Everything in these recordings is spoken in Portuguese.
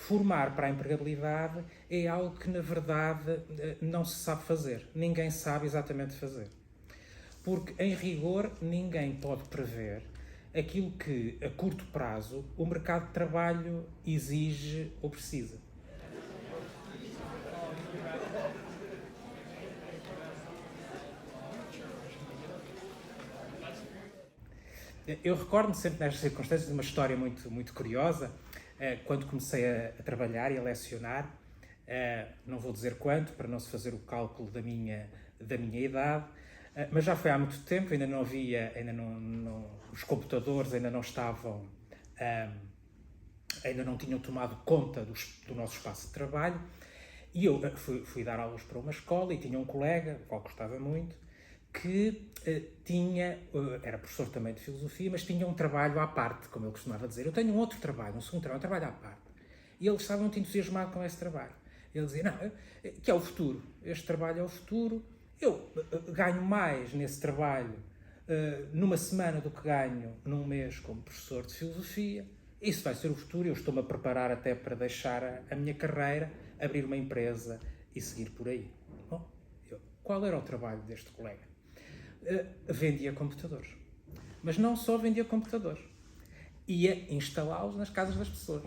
formar para a empregabilidade é algo que, na verdade, não se sabe fazer. Ninguém sabe exatamente fazer. Porque, em rigor, ninguém pode prever aquilo que, a curto prazo, o mercado de trabalho exige ou precisa. Eu recordo-me sempre nestas circunstâncias de uma história muito curiosa. Quando comecei a trabalhar e a lecionar, não vou dizer quanto, para não se fazer o cálculo da minha idade, mas já foi há muito tempo, ainda não havia, os computadores ainda não estavam, ainda não tinham tomado conta do nosso espaço de trabalho, e eu fui dar aulas para uma escola e tinha um colega, ao qual gostava muito, que era professor também de filosofia, mas tinha um trabalho à parte, como ele costumava dizer. Eu tenho um outro trabalho, um segundo trabalho, um trabalho à parte. E ele estava muito entusiasmado com esse trabalho. Ele dizia, não, que é o futuro. Este trabalho é o futuro. Eu ganho mais nesse trabalho numa semana do que ganho num mês como professor de filosofia. Isso vai ser o futuro. Eu estou-me a preparar até para deixar a minha carreira, abrir uma empresa e seguir por aí. Bom, qual era o trabalho deste colega? Vendia computadores. Mas não só vendia computadores. Ia instalá-los nas casas das pessoas.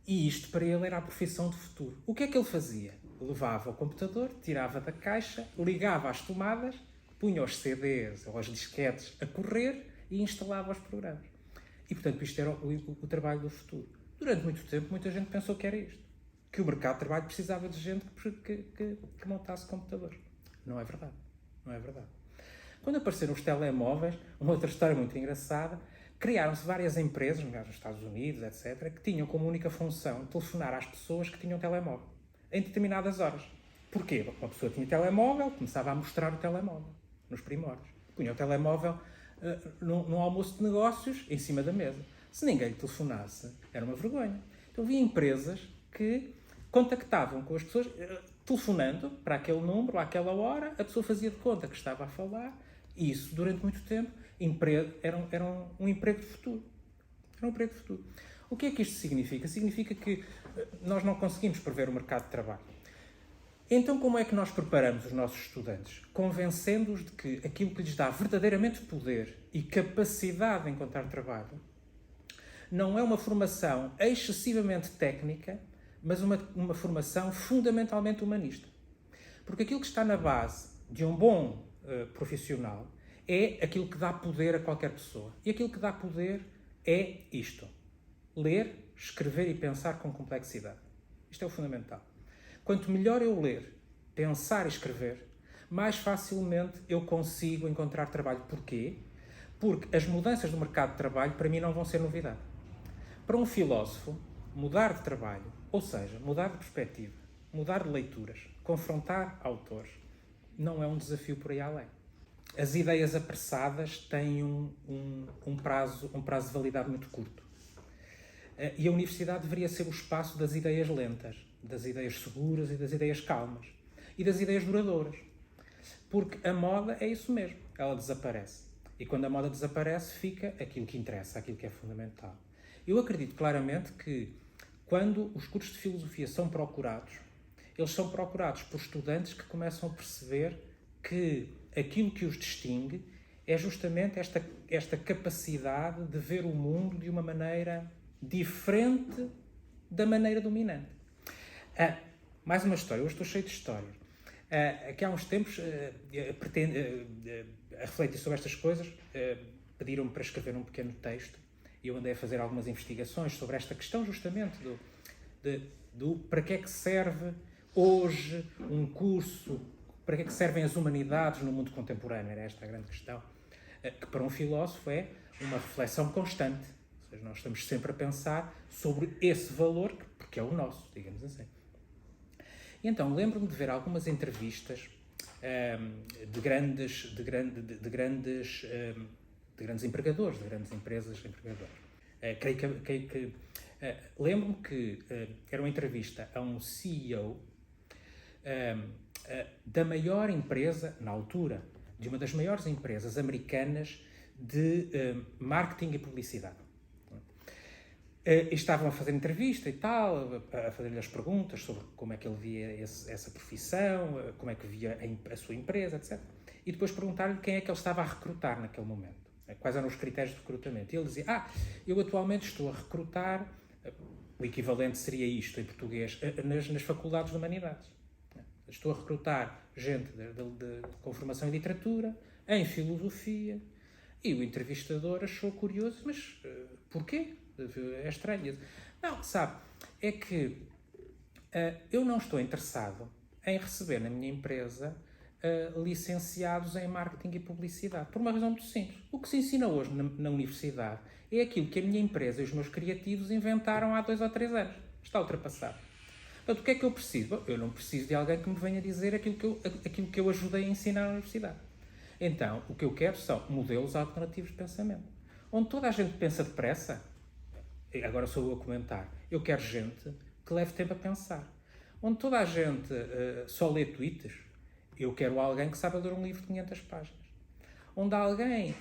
E isto para ele era a profissão do futuro. O que é que ele fazia? Levava o computador, tirava da caixa, ligava às tomadas, punha os CDs ou os disquetes a correr e instalava os programas. E, portanto, isto era o trabalho do futuro. Durante muito tempo, muita gente pensou que era isto. Que o mercado de trabalho precisava de gente que montasse computadores. Não é verdade. Não é verdade. Quando apareceram os telemóveis, uma outra história muito engraçada, criaram-se várias empresas, nos Estados Unidos, etc., que tinham como única função telefonar às pessoas que tinham telemóvel, em determinadas horas. Porquê? Uma pessoa tinha telemóvel, começava a mostrar o telemóvel, nos primórdios. Punha o telemóvel num almoço de negócios, em cima da mesa. Se ninguém lhe telefonasse, era uma vergonha. Então havia empresas que contactavam com as pessoas, telefonando para aquele número, àquela hora, a pessoa fazia de conta que estava a falar, e isso, durante muito tempo, era um emprego de futuro. Era um emprego de futuro. O que é que isto significa? Significa que nós não conseguimos prever o mercado de trabalho. Então, como é que nós preparamos os nossos estudantes? Convencendo-os de que aquilo que lhes dá verdadeiramente poder e capacidade de encontrar trabalho não é uma formação excessivamente técnica, mas uma formação fundamentalmente humanista. Porque aquilo que está na base de um bom profissional é aquilo que dá poder a qualquer pessoa. E aquilo que dá poder é isto. Ler, escrever e pensar com complexidade. Isto é o fundamental. Quanto melhor eu ler, pensar e escrever, mais facilmente eu consigo encontrar trabalho. Porquê? Porque as mudanças do mercado de trabalho, para mim, não vão ser novidade. Para um filósofo, mudar de trabalho, ou seja, mudar de perspectiva, mudar de leituras, confrontar autores, não é um desafio por aí além. As ideias apressadas têm um prazo de validade muito curto. E a universidade deveria ser o espaço das ideias lentas, das ideias seguras e das ideias calmas. E das ideias duradouras. Porque a moda é isso mesmo, ela desaparece. E quando a moda desaparece, fica aquilo que interessa, aquilo que é fundamental. Eu acredito claramente que, quando os cursos de filosofia são procurados, eles são procurados por estudantes que começam a perceber que aquilo que os distingue é justamente esta capacidade de ver o mundo de uma maneira diferente da maneira dominante. Mais uma história. Hoje estou cheio de histórias. Aqui há uns tempos, a refletir sobre estas coisas, pediram-me para escrever um pequeno texto e eu andei a fazer algumas investigações sobre esta questão justamente do para que é que serve hoje um curso, para que é que servem as humanidades no mundo contemporâneo. Era esta a grande questão, que para um filósofo é uma reflexão constante. Ou seja, nós estamos sempre a pensar sobre esse valor, porque é o nosso, digamos assim. E então, lembro-me de ver algumas entrevistas de grandes empregadores, de grandes empresas empregadoras. Lembro-me que era uma entrevista a um CEO da maior empresa, na altura, de uma das maiores empresas americanas de marketing e publicidade. E estavam a fazer entrevista e tal, a fazer-lhe as perguntas sobre como é que ele via essa profissão, como é que via a sua empresa, etc. E depois perguntar-lhe quem é que ele estava a recrutar naquele momento. Quais eram os critérios de recrutamento. E ele dizia, eu atualmente estou a recrutar, o equivalente seria isto em português, nas faculdades de humanidades. Estou a recrutar gente com formação em literatura, em filosofia, e o entrevistador achou curioso, mas porquê? É estranho. Não, sabe, é que eu não estou interessado em receber na minha empresa licenciados em marketing e publicidade, por uma razão muito simples. O que se ensina hoje na universidade é aquilo que a minha empresa e os meus criativos inventaram há 2 ou 3 anos. Está ultrapassado. Portanto, o que é que eu preciso? Bom, eu não preciso de alguém que me venha dizer aquilo que eu ajudei a ensinar na universidade. Então, o que eu quero são modelos alternativos de pensamento. Onde toda a gente pensa depressa, agora sou eu a comentar, eu quero gente que leve tempo a pensar. Onde toda a gente só lê tweets, eu quero alguém que saiba ler um livro de 500 páginas. Onde alguém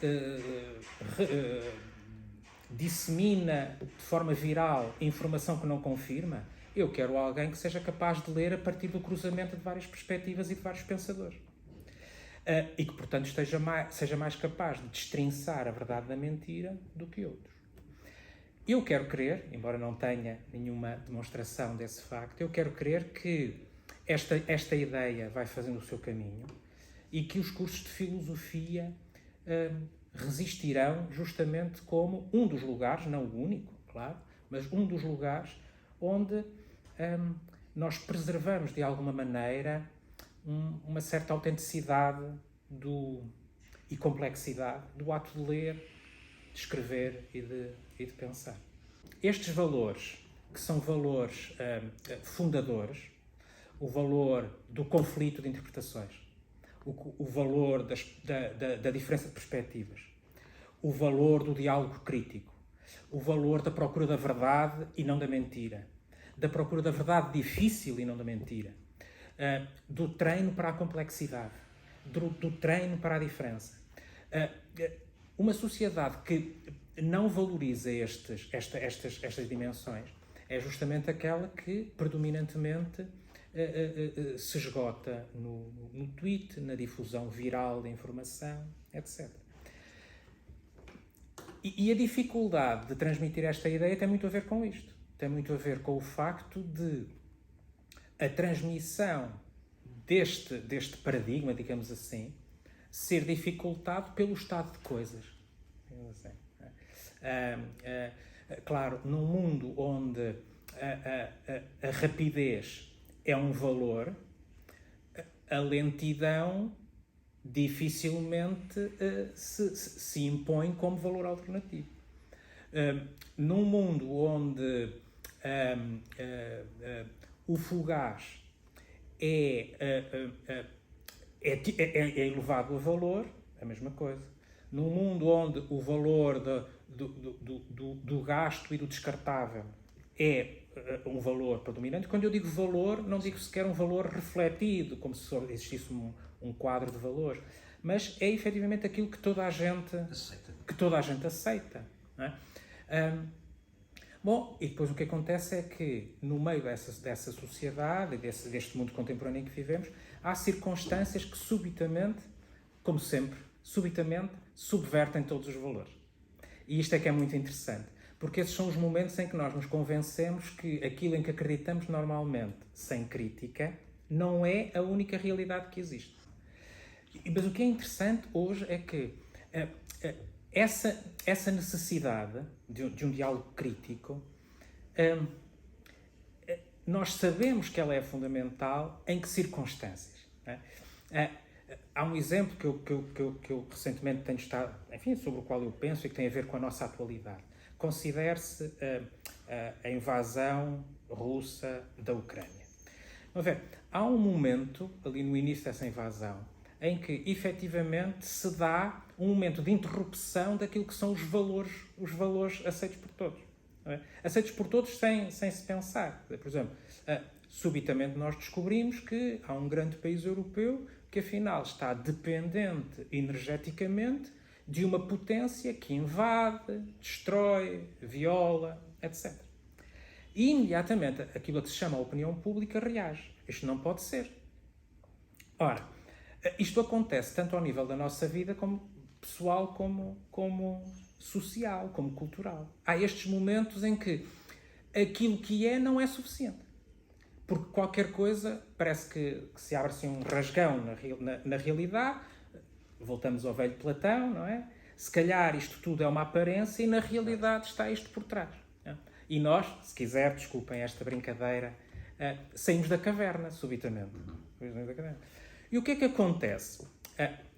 dissemina de forma viral informação que não confirma, eu quero alguém que seja capaz de ler a partir do cruzamento de várias perspectivas e de vários pensadores. E que, portanto, seja mais capaz de destrinçar a verdade da mentira do que outros. Eu quero crer, embora não tenha nenhuma demonstração desse facto, eu quero crer que esta ideia vai fazendo o seu caminho e que os cursos de filosofia resistirão justamente como um dos lugares, não o único, claro, mas um dos lugares onde nós preservamos de alguma maneira uma certa autenticidade e complexidade do ato de ler, de escrever e de pensar. Estes valores, que são valores fundadores, o valor do conflito de interpretações, o valor da diferença de perspectivas, o valor do diálogo crítico, o valor da procura da verdade e não da mentira, da procura da verdade difícil e não da mentira, do treino para a complexidade, do treino para a diferença. Uma sociedade que não valoriza estas dimensões é justamente aquela que predominantemente se esgota no tweet, na difusão viral da informação, etc. E a dificuldade de transmitir esta ideia tem muito a ver com isto. Tem muito a ver com o facto de a transmissão deste paradigma, digamos assim, ser dificultado pelo estado de coisas. Claro, num mundo onde a rapidez é um valor, a lentidão dificilmente se impõe como valor alternativo. Num mundo onde o fugaz é elevado a valor, a mesma coisa. Num mundo onde o valor do gasto e do descartável é um valor predominante, quando eu digo valor, não digo sequer um valor refletido, como se existisse um quadro de valores, mas é efetivamente aquilo que toda a gente aceita. Não é? Bom, e depois o que acontece é que, no meio dessa sociedade, deste mundo contemporâneo em que vivemos, há circunstâncias que subitamente, como sempre, subvertem todos os valores. E isto é que é muito interessante, porque esses são os momentos em que nós nos convencemos que aquilo em que acreditamos normalmente, sem crítica, não é a única realidade que existe. Mas o que é interessante hoje é que essa necessidade de um diálogo crítico, nós sabemos que ela é fundamental em que circunstâncias? Não é? Há um exemplo que eu recentemente tenho estado, enfim, sobre o qual eu penso e que tem a ver com a nossa atualidade. Considere-se a invasão russa da Ucrânia. Vamos ver, há um momento, ali no início dessa invasão, em que, efetivamente, se dá um momento de interrupção daquilo que são os valores aceitos por todos. Não é? Aceitos por todos sem se pensar. Por exemplo, subitamente nós descobrimos que há um grande país europeu que, afinal, está dependente energeticamente de uma potência que invade, destrói, viola etc. E imediatamente aquilo que se chama a opinião pública reage. Isto não pode ser. Ora, isto acontece tanto ao nível da nossa vida como pessoal, como social, como cultural. Há estes momentos em que aquilo que é não é suficiente. Porque qualquer coisa parece que se abre assim um rasgão na realidade. Voltamos ao velho Platão, não é? Se calhar isto tudo é uma aparência e na realidade está isto por trás. Não é? E nós, se quiser, desculpem esta brincadeira, saímos da caverna subitamente. E o que é que acontece?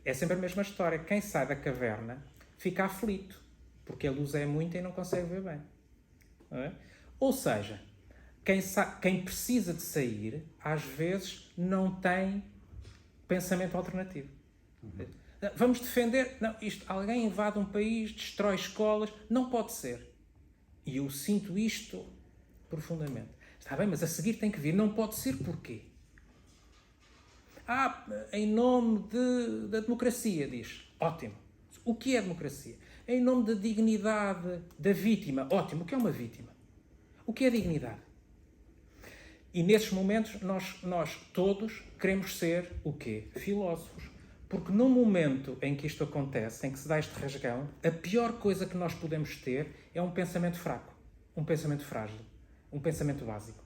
É sempre a mesma história. Quem sai da caverna fica aflito, porque a luz é muita e não consegue ver bem. Não é? Ou seja, quem precisa de sair, às vezes, não tem pensamento alternativo. Vamos defender... Não, alguém invade um país, destrói escolas... Não pode ser. E eu sinto isto profundamente. Está bem, mas a seguir tem que vir. Não pode ser porquê? Em nome da democracia, diz. Ótimo. O que é democracia? Em nome da dignidade da vítima. Ótimo. O que é uma vítima? O que é dignidade? E nesses momentos nós todos queremos ser o quê? Filósofos. Porque no momento em que isto acontece, em que se dá este rasgão, a pior coisa que nós podemos ter é um pensamento fraco, um pensamento frágil, um pensamento básico.